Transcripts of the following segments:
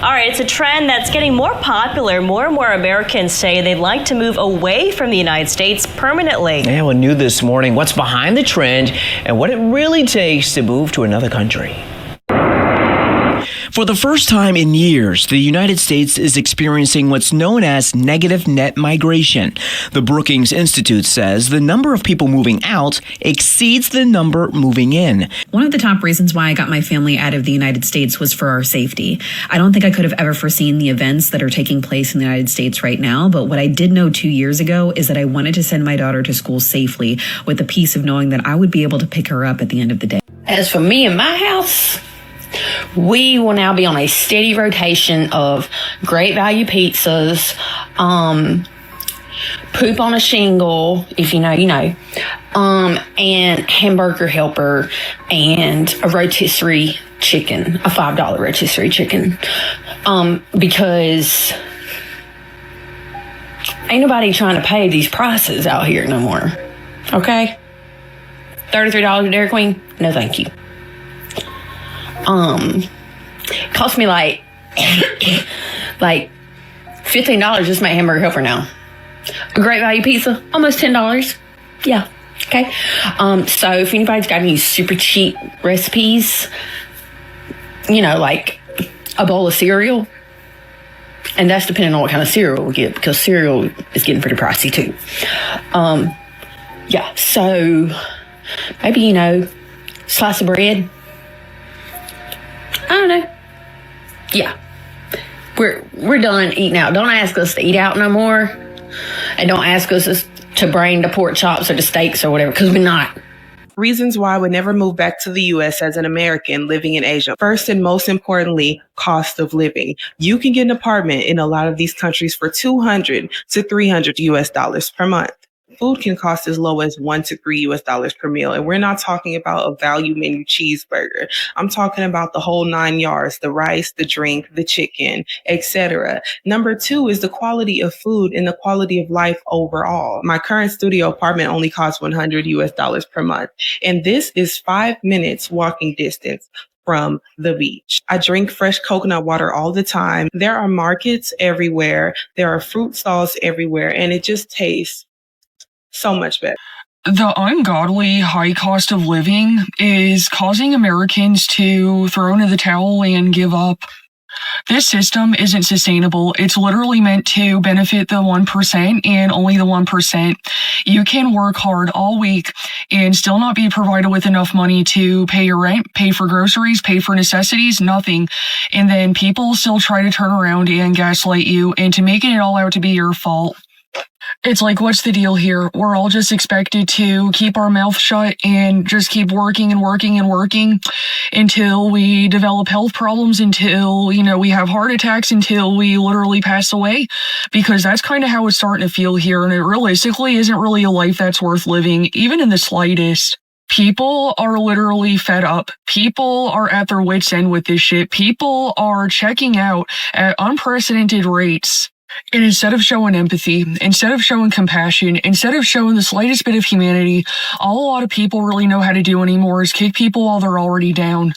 All right, it's a trend that's getting more popular. More and more Americans say they'd like to move away from the United States permanently. Yeah, well, new this morning, what's behind the trend and what it really takes to move to another country. For the first time in years, the United States is experiencing what's known as negative net migration. The Brookings Institute says the number of people moving out exceeds the number moving in. One of the top reasons why I got my family out of the United States was for our safety. I don't think I could have ever foreseen the events that are taking place in the United States right now, but what I did know 2 years ago is that I wanted to send my daughter to school safely with the peace of knowing that I would be able to pick her up at the end of the day. As for me and my house, we will now be on a steady rotation of great value pizzas, poop on a shingle, if you know, you know, and hamburger helper and a rotisserie chicken, a $5 rotisserie chicken, because ain't nobody trying to pay these prices out here no more. Okay? $33 a Dairy Queen? No, thank you. Cost me like $15 just to make hamburger helper now. A great value pizza, almost $10. Yeah. Okay. So if anybody's got any super cheap recipes, you know, like a bowl of cereal, and that's depending on what kind of cereal we get, because cereal is getting pretty pricey too. Yeah. So maybe, you know, slice of bread. I don't know. Yeah. We're done eating out. Don't ask us to eat out no more. And don't ask us to bring the pork chops or the steaks or whatever, because we're not. Reasons why I would never move back to the U.S. as an American living in Asia. First and most importantly, cost of living. You can get an apartment in a lot of these countries for $200 to $300 US per month. Food can cost as low as $1 to $3 US per meal. And we're not talking about a value menu cheeseburger. I'm talking about the whole 9 yards, the rice, the drink, the chicken, etc. Number two is the quality of food and the quality of life overall. My current studio apartment only costs $100 US per month. And this is 5 minutes walking distance from the beach. I drink fresh coconut water all the time. There are markets everywhere. There are fruit stalls everywhere. And it just tastes so much better. The ungodly high cost of living is causing Americans to throw in the towel and give up. This system isn't sustainable. It's literally meant to benefit the 1% and only the 1%. You can work hard all week and still not be provided with enough money to pay your rent, pay for groceries, pay for necessities, nothing. And then people still try to turn around and gaslight you into making it all out to be your fault. It's like, what's the deal here? We're all just expected to keep our mouth shut and just keep working and working and working until we develop health problems, until, you know, we have heart attacks, until we literally pass away, because that's kind of how it's starting to feel here. And it realistically isn't really a life that's worth living, even in the slightest. People are literally fed up. People are at their wits' end with this shit. People are checking out at unprecedented rates. And instead of showing empathy, instead of showing compassion, instead of showing the slightest bit of humanity, all a lot of people really know how to do anymore is kick people while they're already down.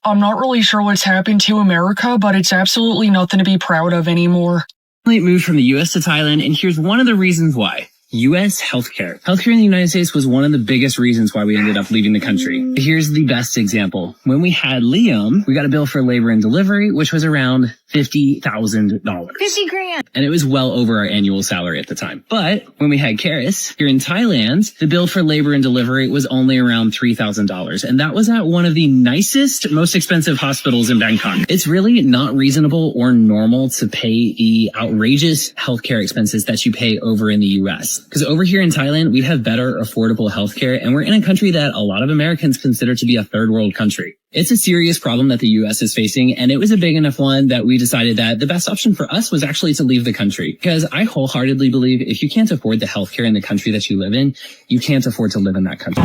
I'm not really sure what's happened to America, but it's absolutely nothing to be proud of anymore. I moved from the U.S. to Thailand, and here's one of the reasons why. U.S. healthcare. Healthcare in the United States was one of the biggest reasons why we ended up leaving the country. Here's the best example. When we had Liam, we got a bill for labor and delivery, which was around $50,000. $50,000. And it was well over our annual salary at the time. But when we had Karis here in Thailand, the bill for labor and delivery was only around $3,000. And that was at one of the nicest, most expensive hospitals in Bangkok. It's really not reasonable or normal to pay the outrageous healthcare expenses that you pay over in the U.S. Because over here in Thailand, we have better affordable healthcare, and we're in a country that a lot of Americans consider to be a third world country. It's a serious problem that the U.S. is facing, and it was a big enough one that we decided that the best option for us was actually to leave the country. Because I wholeheartedly believe if you can't afford the healthcare in the country that you live in, you can't afford to live in that country.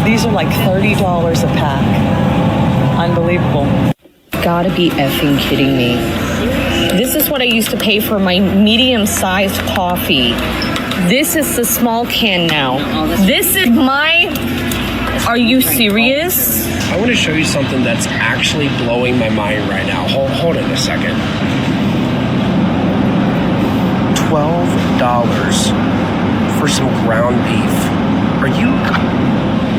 These are like $30 a pack. Unbelievable. Gotta be effing kidding me. This is what I used to pay for my medium-sized coffee. This is the small can now. This is my... Are you serious? I want to show you something that's actually blowing my mind right now. Hold it a second. $12 for some ground beef. Are you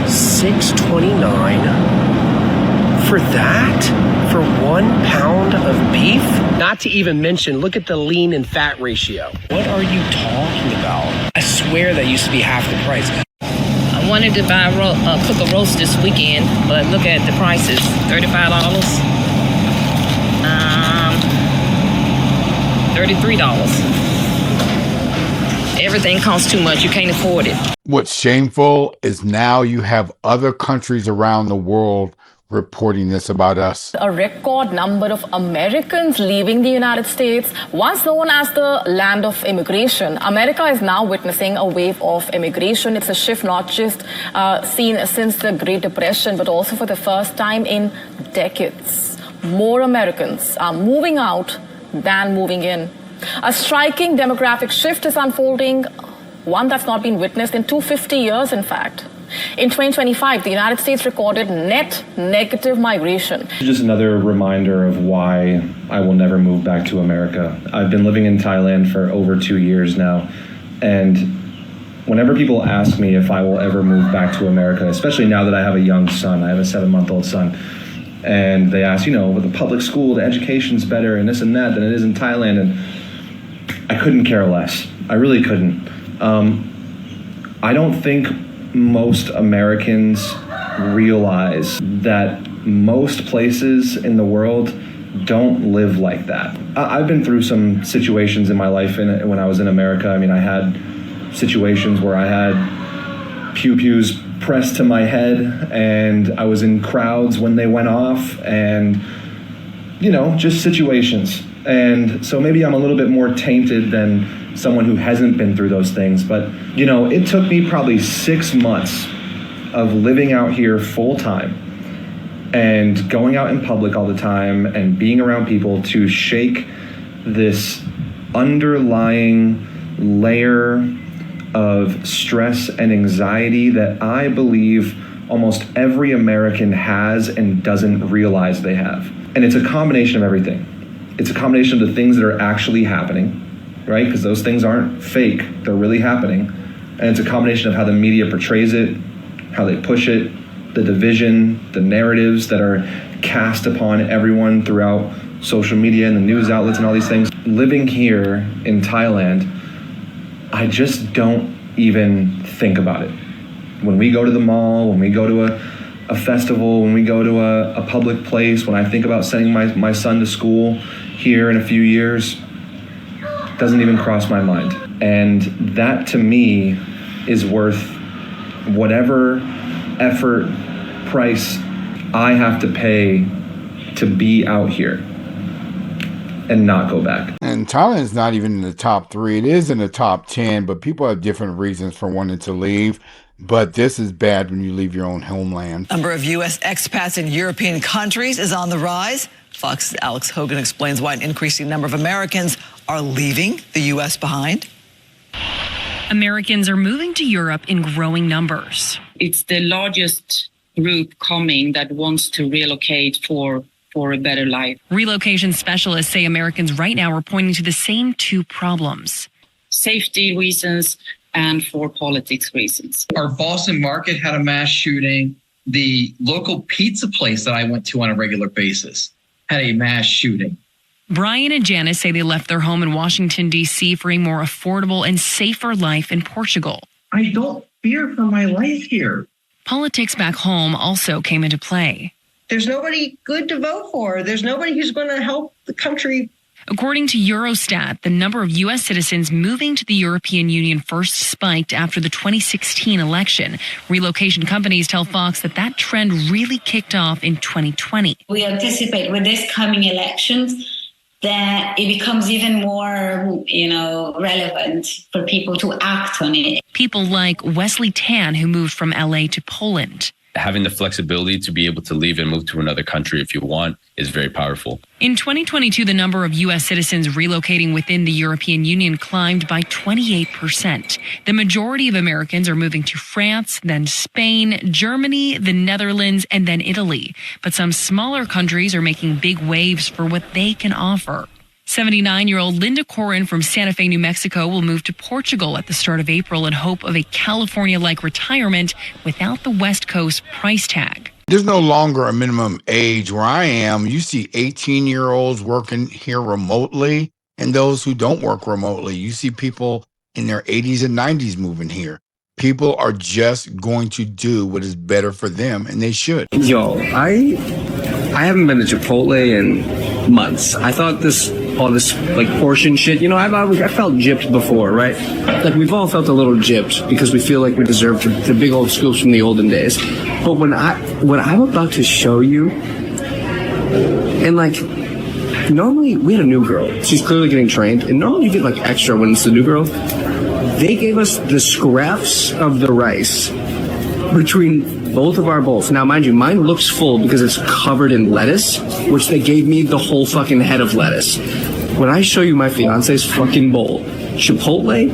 $6.29 for that? For 1 pound of beef? Not to even mention, look at the lean and fat ratio. What are you talking about? I swear that used to be half the price. I wanted to buy cook a roast this weekend, but look at the prices. $35. $33. Everything costs too much. You can't afford it. What's shameful is now you have other countries around the world reporting this about us. A record number of Americans leaving the United States, once known as the land of immigration. America is now witnessing a wave of immigration. It's a shift not just seen since the Great Depression, but also for the first time in decades. More Americans are moving out than moving in. A striking demographic shift is unfolding, one that's not been witnessed in 250 years, in fact. In 2025, the United States recorded net negative migration. Just another reminder of why I will never move back to America. I've been living in Thailand for over 2 years now, and whenever people ask me if I will ever move back to America, especially now that I have a young son, I have a 7-month-old son, and they ask, with the public school, the education's better and this and that than it is in Thailand, and I couldn't care less. I really couldn't. I don't think most Americans realize that most places in the world don't live like that. I've been through some situations in my life when I was in America. I mean, I had situations where I had pew-pews pressed to my head and I was in crowds when they went off and, just situations. And so maybe I'm a little bit more tainted than someone who hasn't been through those things. But, it took me probably 6 months of living out here full time and going out in public all the time and being around people to shake this underlying layer of stress and anxiety that I believe almost every American has and doesn't realize they have. And it's a combination of everything. It's a combination of the things that are actually happening, right? Because those things aren't fake, they're really happening. And it's a combination of how the media portrays it, how they push it, the division, the narratives that are cast upon everyone throughout social media and the news outlets and all these things. Living here in Thailand, I just don't even think about it. When we go to the mall, when we go to a festival, when we go to a public place, when I think about sending my son to school here in a few years, it doesn't even cross my mind. And that to me is worth whatever effort, price I have to pay to be out here and not go back. And Thailand's not even in the top 3. It is in the top 10, but people have different reasons for wanting to leave. But this is bad when you leave your own homeland. Number of U.S. expats in European countries is on the rise. Fox's Alex Hogan explains why an increasing number of Americans are leaving the U.S. behind. Americans are moving to Europe in growing numbers. It's the largest group coming that wants to relocate for a better life. Relocation specialists say Americans right now are pointing to the same 2 problems. Safety reasons and for politics reasons. Our Boston market had a mass shooting. The local pizza place that I went to on a regular basis had a mass shooting. Brian and Janice say they left their home in Washington, D.C. for a more affordable and safer life in Portugal. I don't fear for my life here. Politics back home also came into play. There's nobody good to vote for. There's nobody who's going to help the country. According to Eurostat, the number of U.S. citizens moving to the European Union first spiked after the 2016 election. Relocation companies tell Fox that trend really kicked off in 2020. We anticipate with this coming elections that it becomes even more, relevant for people to act on it. People like Wesley Tan, who moved from L.A. to Poland. Having the flexibility to be able to leave and move to another country if you want is very powerful. In 2022, the number of U.S. citizens relocating within the European Union climbed by 28%. The majority of Americans are moving to France, then Spain, Germany, the Netherlands, and then Italy. But some smaller countries are making big waves for what they can offer. 79-year-old Linda Corin from Santa Fe, New Mexico will move to Portugal at the start of April in hope of a California-like retirement without the West Coast price tag. There's no longer a minimum age. Where I am, you see 18-year-olds working here remotely and those who don't work remotely. You see people in their 80s and 90s moving here. People are just going to do what is better for them, and they should. Yo, I haven't been to Chipotle in months. I thought all this like portion shit, you know, I felt gypped before, right? Like we've all felt a little gypped because we feel like we deserve the big old scoops from the olden days. But what I'm about to show you, and like normally we had a new girl. She's clearly getting trained, and normally you get like extra when it's the new girl. They gave us the scraps of the rice between both of our bowls. Now, mind you, mine looks full because it's covered in lettuce, which they gave me the whole fucking head of lettuce. When I show you my fiance's fucking bowl, Chipotle,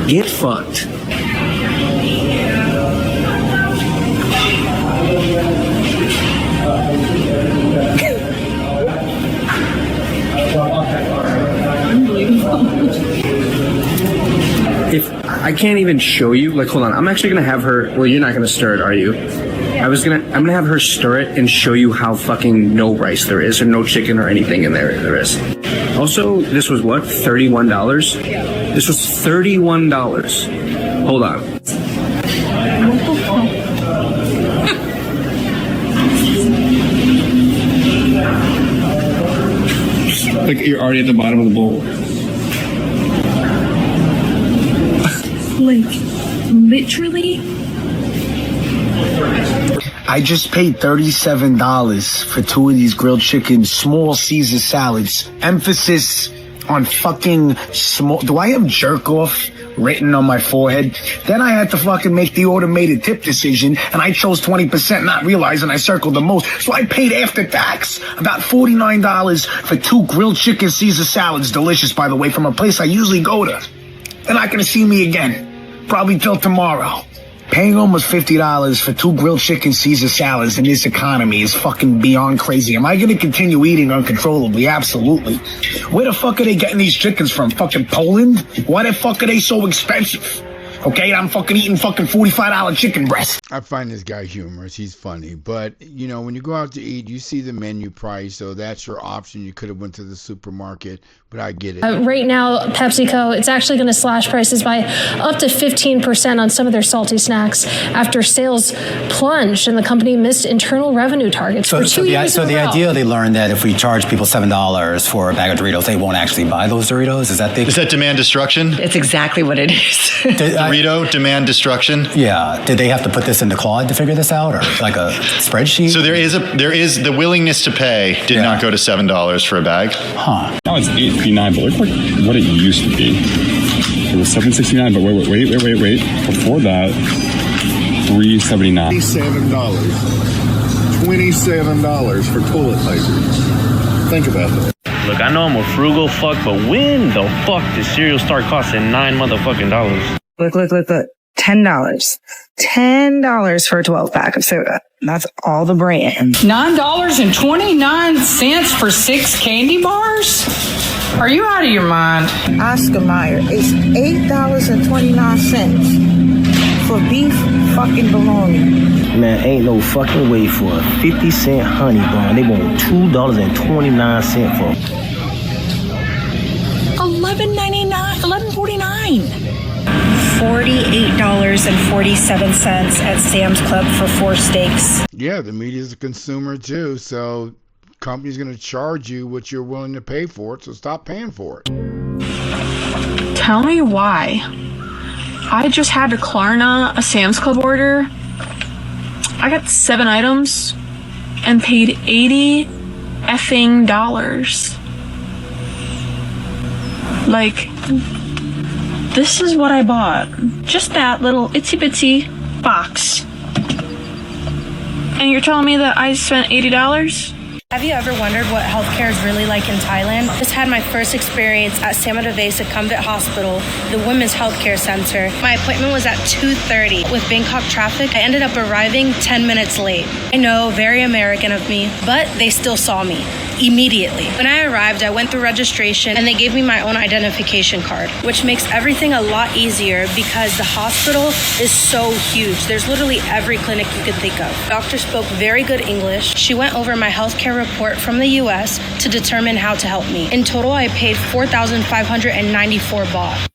get fucked. If I can't even show you, like, hold on, I'm actually gonna have her. Well, you're not gonna stir it, are you? I'm gonna have her stir it and show you how fucking no rice there is, or no chicken or anything in there is. Also, this was what, $31? This was $31. Hold on. Like, you're already at the bottom of the bowl. Like, literally? I just paid $37 for 2 of these grilled chicken small Caesar salads. Emphasis on fucking small. Do I have jerk off written on my forehead? Then I had to fucking make the automated tip decision, and I chose 20%, not realizing I circled the most. So I paid after tax about $49 for 2 grilled chicken Caesar salads. Delicious, by the way, from a place I usually go to. They're not gonna see me again, probably till tomorrow. Paying almost $50 for 2 grilled chicken Caesar salads in this economy is fucking beyond crazy. Am I going to continue eating uncontrollably? Absolutely. Where the fuck are they getting these chickens from? Fucking Poland? Why the fuck are they so expensive? Okay, I'm fucking eating fucking $45 chicken breasts. I find this guy humorous. He's funny. But, you know, when you go out to eat, you see the menu price, so that's your option. You could have went to the supermarket, but I get it. Right now, PepsiCo, it's actually going to slash prices by up to 15% on some of their salty snacks after sales plunged and the company missed internal revenue targets for 2 years So the idea they learned that if we charge people $7 for a bag of Doritos, they won't actually buy those Doritos? Is that demand destruction? It's exactly what it is. Dorito demand destruction? Yeah. Did they have to put this into Claude to figure this out, or like a spreadsheet? So there is the willingness to pay did not go to $7 for a bag. Huh. Now it's $8.59, but look like what it used to be. It was $7.69, but wait. Before that, $3.79. $27 for toilet paper. Think about that. Look, I know I'm a frugal fuck, but when the fuck did cereal start costing $9 motherfucking dollars? Look. $10. $10 for a 12-pack of soda. That's all the brand. $9.29 for 6 candy bars? Are you out of your mind? Oscar Mayer, it's $8.29 for beef fucking bologna. Man, ain't no fucking way for a 50-cent honey bun. They want $2.29 for $11.49. $48.47 at Sam's Club for 4 steaks. Yeah, the media is a consumer too, so company's going to charge you what you're willing to pay for it, so stop paying for it. Tell me why. I just had to Klarna a Sam's Club order. I got 7 items and paid $80 effing dollars. Like, this is what I bought. Just that little itsy bitsy box. And you're telling me that I spent $80? Have you ever wondered what healthcare is really like in Thailand? I just had my first experience at Samadavesa Kumvit Hospital, the Women's Healthcare Center. My appointment was at 2:30. With Bangkok traffic, I ended up arriving 10 minutes late. I know, very American of me, but they still saw me. immediately. When I arrived, I went through registration and they gave me my own identification card, which makes everything a lot easier because the hospital is so huge. There's literally every clinic you could think of. The doctor spoke very good English. She went over my healthcare report from the US to determine how to help me. In total, I paid 4,594 baht,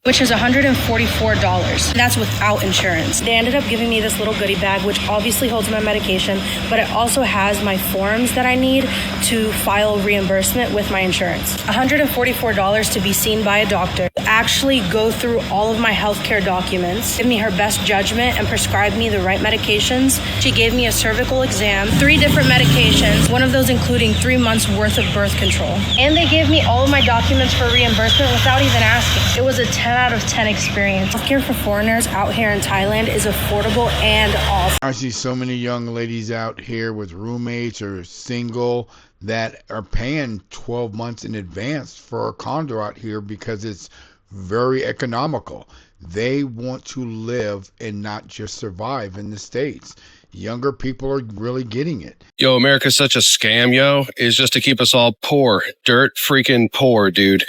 which is $144. That's without insurance. They ended up giving me this little goodie bag, which obviously holds my medication, but it also has my forms that I need to file reimbursement with my insurance. $144 to be seen by a doctor, actually go through all of my healthcare documents, give me her best judgment, and prescribe me the right medications. She gave me a cervical exam, 3 different medications, one of those including 3 months worth of birth control. And they gave me all of my documents for reimbursement without even asking. It was a 10 out of 10 experience. Healthcare for foreigners out here in Thailand is affordable and awesome. I see so many young ladies out here with roommates or single that are paying 12 months in advance for a condo out here because it's very economical. They want to live and not just survive in the States. Younger people are really getting it. Yo, America's such a scam, yo. It's just to keep us all poor. Dirt freaking poor, dude.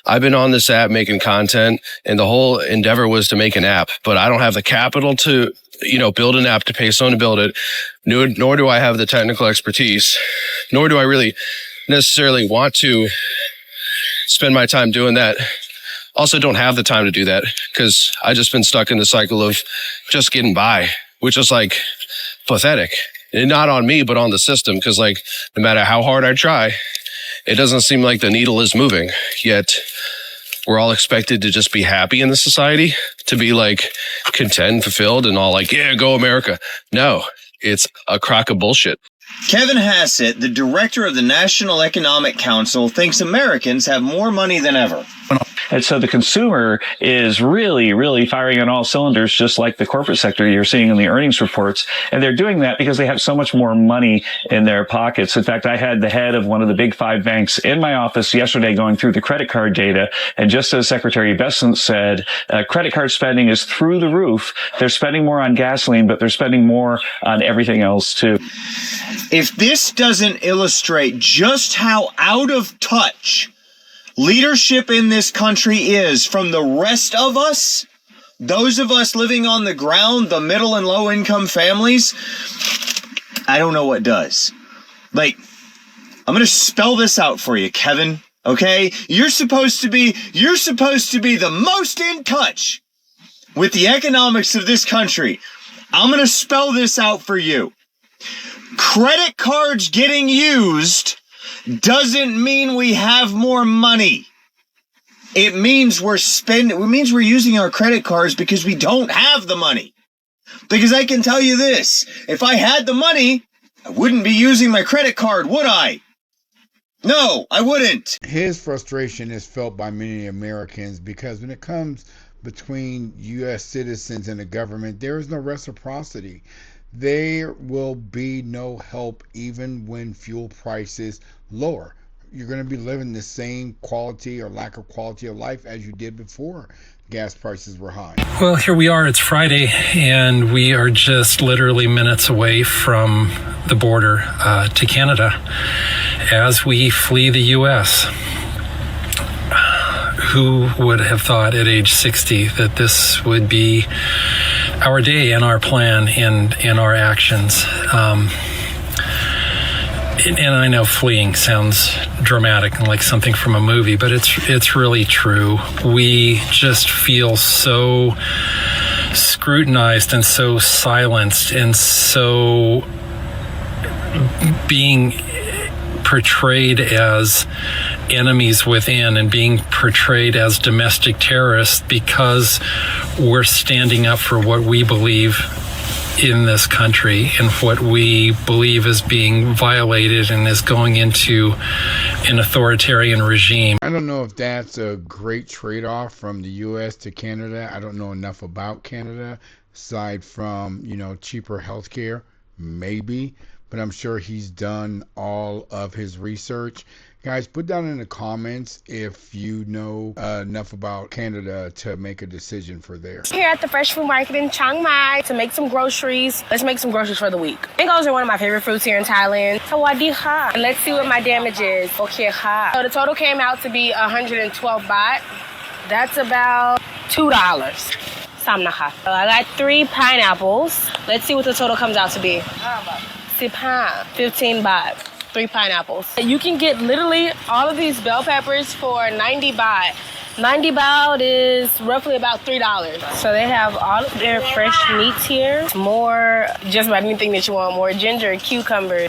I've been on this app making content, and the whole endeavor was to make an app, but I don't have the capital to, build an app to pay someone to build it, nor do I have the technical expertise, nor do I really necessarily want to spend my time doing that. Also don't have the time to do that because I just been stuck in the cycle of just getting by, which is like pathetic. And not on me, but on the system. Because no matter how hard I try, it doesn't seem like the needle is moving. Yet we're all expected to just be happy in the society, to be content and fulfilled and all yeah, go America. No, it's a crock of bullshit. Kevin Hassett, the director of the National Economic Council, thinks Americans have more money than ever. And so the consumer is really, really firing on all cylinders, just like the corporate sector you're seeing in the earnings reports. And they're doing that because they have so much more money in their pockets. In fact, I had the head of one of the big 5 banks in my office yesterday going through the credit card data. And just as Secretary Bessent said, credit card spending is through the roof. They're spending more on gasoline, but they're spending more on everything else too. If this doesn't illustrate just how out of touch leadership in this country is from the rest of us, those of us living on the ground, the middle and low income families, I don't know what does. I'm going to spell this out for you, Kevin. Okay? You're supposed to be the most in touch with the economics of this country. I'm going to spell this out for you. Credit cards getting used doesn't mean we have more money. It means we're using our credit cards because we don't have the money. Because I can tell you this, if I had the money, I wouldn't be using my credit card, would I? No, I wouldn't. His frustration is felt by many Americans because when it comes between U.S. citizens and the government, there is no reciprocity. There will be no help even when fuel prices lower. You're going to be living the same quality or lack of quality of life as you did before gas prices were high. Well, here we are. It's Friday, and we are just literally minutes away from the border to Canada as we flee the U.S. Who would have thought at age 60 that this would be our day and our plan and our actions? And I know fleeing sounds dramatic and like something from a movie, but it's really true. We just feel so scrutinized and so silenced and so being portrayed as enemies within and being portrayed as domestic terrorists because we're standing up for what we believe in this country and what we believe is being violated and is going into an authoritarian regime. I don't know if that's a great trade-off from the U.S. to Canada. I don't know enough about Canada aside from, cheaper healthcare, maybe, but I'm sure he's done all of his research. Guys, put down in the comments if you know enough about Canada to make a decision for there. Here at the Fresh Food Market in Chiang Mai to make some groceries. Let's make some groceries for the week. Mangoes are one of my favorite fruits here in Thailand. Sawadee ka. And let's see what my damage is. Okay, ha. So the total came out to be 112 baht. That's about $2. Samnaka. So I got 3 pineapples. Let's see what the total comes out to be. 15 baht. 3 pineapples. You can get literally all of these bell peppers for 90 baht. 90 baht is roughly about $3. So they have all of their fresh meats here. More, just about anything that you want. More ginger, cucumber.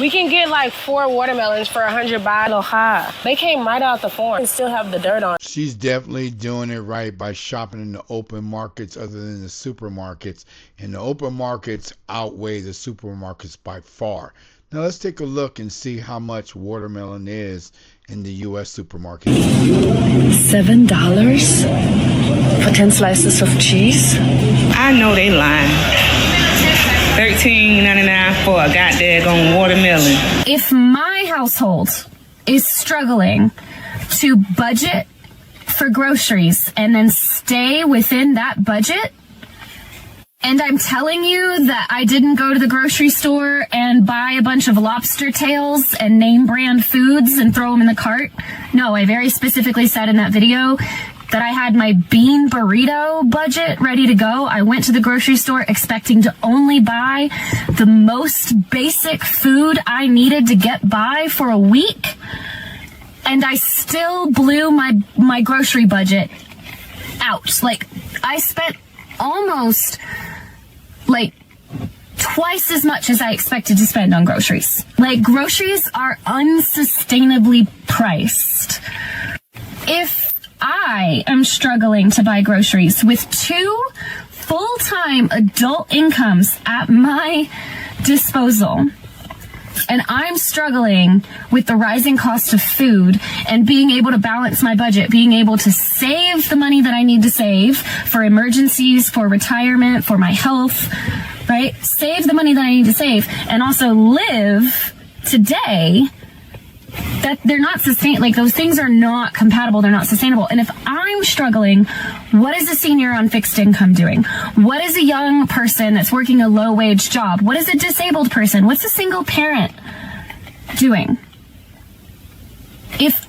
We can get like 4 watermelons for 100 baht. They came right out the farm and still have the dirt on. She's definitely doing it right by shopping in the open markets other than the supermarkets. And the open markets outweigh the supermarkets by far. Now let's take a look and see how much watermelon is in the U.S. supermarket. $7 for 10 slices of cheese? I know they lying. $13.99 for a goddamn watermelon. If my household is struggling to budget for groceries and then stay within that budget, and I'm telling you that I didn't go to the grocery store and buy a bunch of lobster tails and name brand foods and throw them in the cart. No, I very specifically said in that video that I had my bean burrito budget ready to go. I went to the grocery store expecting to only buy the most basic food I needed to get by for a week. And I still blew my grocery budget out. Like, I spent almost like twice as much as I expected to spend on groceries. Like, groceries are unsustainably priced. If I am struggling to buy groceries with 2 full-time adult incomes at my disposal, and I'm struggling with the rising cost of food and being able to balance my budget, being able to save the money that I need to save for emergencies, for retirement, for my health, right? Save the money that I need to save and also live today, that they're not like those things are not compatible. They're not sustainable. And if I'm struggling, what is a senior on fixed income doing? What is a young person that's working a low wage job? What is a disabled person? What's a single parent doing? If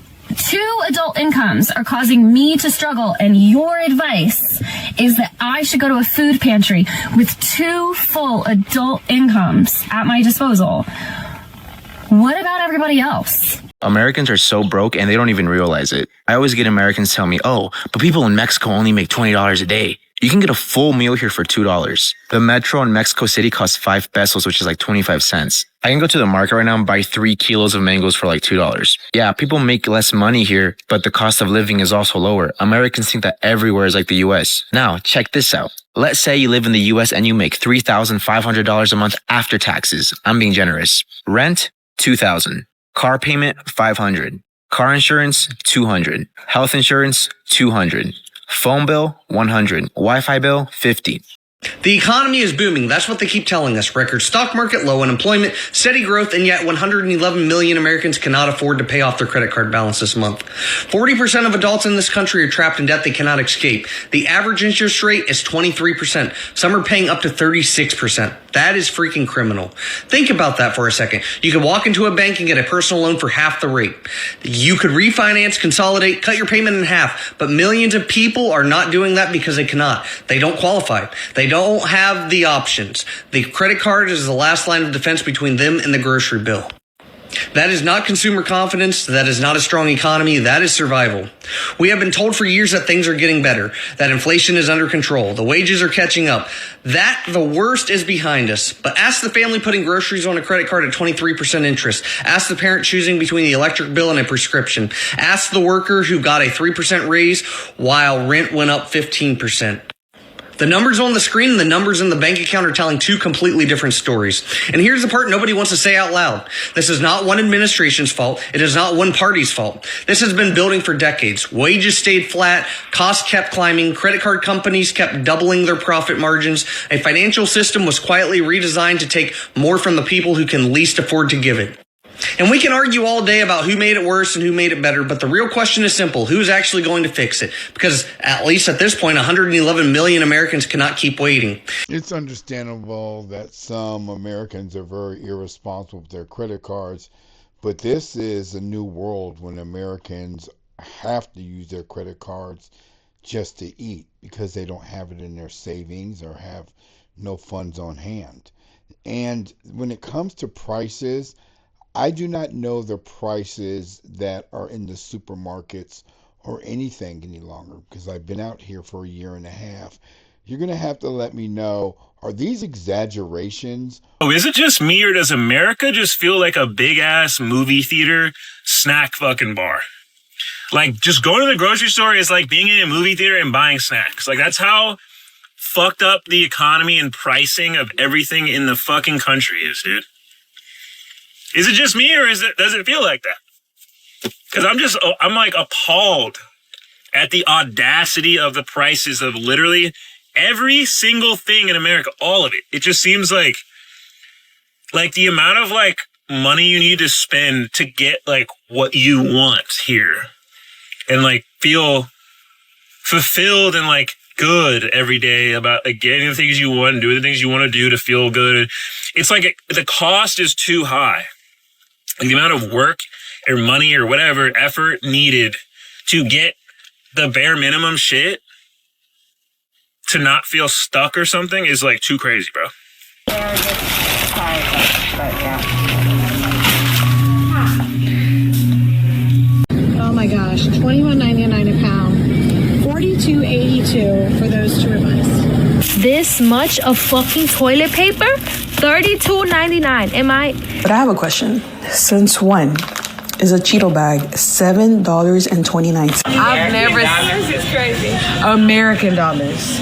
2 adult incomes are causing me to struggle and your advice is that I should go to a food pantry with 2 full adult incomes at my disposal, what about everybody else? Americans are so broke and they don't even realize it. I always get Americans tell me, oh, but people in Mexico only make $20 a day. You can get a full meal here for $2. The metro in Mexico City costs 5 pesos, which is like 25 cents. I can go to the market right now and buy 3 kilos of mangoes for like $2. Yeah, people make less money here, but the cost of living is also lower. Americans think that everywhere is like the US. Now, check this out. Let's say you live in the US and you make $3,500 a month after taxes. I'm being generous. Rent, $2,000. Car payment, $500. Car insurance, $200. Health insurance, $200. Phone bill, $100. Wi-Fi bill, $50. The economy is booming. That's what they keep telling us. Record stock market, low unemployment, steady growth, and yet 111 million Americans cannot afford to pay off their credit card balance this month. 40% of adults in this country are trapped in debt they cannot escape. The average interest rate is 23%. Some are paying up to 36%. That is freaking criminal. Think about that for a second. You could walk into a bank and get a personal loan for half the rate. You could refinance, consolidate, cut your payment in half, but millions of people are not doing that because they cannot. They don't qualify. They don't have the options. The credit card is the last line of defense between them and the grocery bill. That is not consumer confidence. That is not a strong economy. That is survival. We have been told for years that things are getting better, that inflation is under control, the wages are catching up, that the worst is behind us. But ask the family putting groceries on a credit card at 23% interest. Ask the parent choosing between the electric bill and a prescription. Ask the worker who got a 3% raise while rent went up 15%. The numbers on the screen and the numbers in the bank account are telling 2 completely different stories. And here's the part nobody wants to say out loud. This is not one administration's fault. It is not one party's fault. This has been building for decades. Wages stayed flat. Costs kept climbing. Credit card companies kept doubling their profit margins. A financial system was quietly redesigned to take more from the people who can least afford to give it. And we can argue all day about who made it worse and who made it better, but the real question is simple. Who's actually going to fix it? Because at least at this point, 111 million Americans cannot keep waiting. It's understandable that some Americans are very irresponsible with their credit cards, but this is a new world when Americans have to use their credit cards just to eat because they don't have it in their savings or have no funds on hand. And when it comes to prices, I do not know the prices that are in the supermarkets or anything any longer because I've been out here for a year and a half. You're going to have to let me know, are these exaggerations? Oh, is it just me or does America just feel like a big ass movie theater snack fucking bar? Like just going to the grocery store is like being in a movie theater and buying snacks. Like that's how fucked up the economy and pricing of everything in the fucking country is, dude. Is it just me or does it feel like that? Because I'm like appalled at the audacity of the prices of literally every single thing in America, all of it. It just seems like the amount of like money you need to spend to get like what you want here and like feel fulfilled and like good every day about like getting the things you want and doing the things you want to do to feel good. It's like the cost is too high. Like the amount of work or money or whatever effort needed to get the bare minimum shit to not feel stuck or something is like too crazy, bro. Oh my gosh, $21.99 a pound, $42.82 for those two ribeyes. This much of fucking toilet paper? $32.99. Am I? But I have a question. Since when is a Cheeto bag $7.29? I've never seen. This is crazy. American dollars.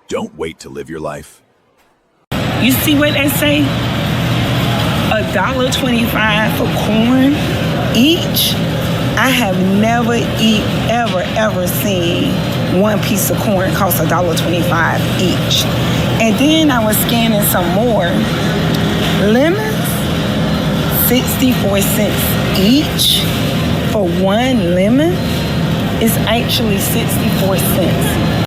Don't wait to live your life. You see what they say? $1.25 for corn each. I have never ever seen one piece of corn cost $1.25 each. And then I was scanning some more. Lemons, 64 cents each for one lemon. It's actually 64 cents.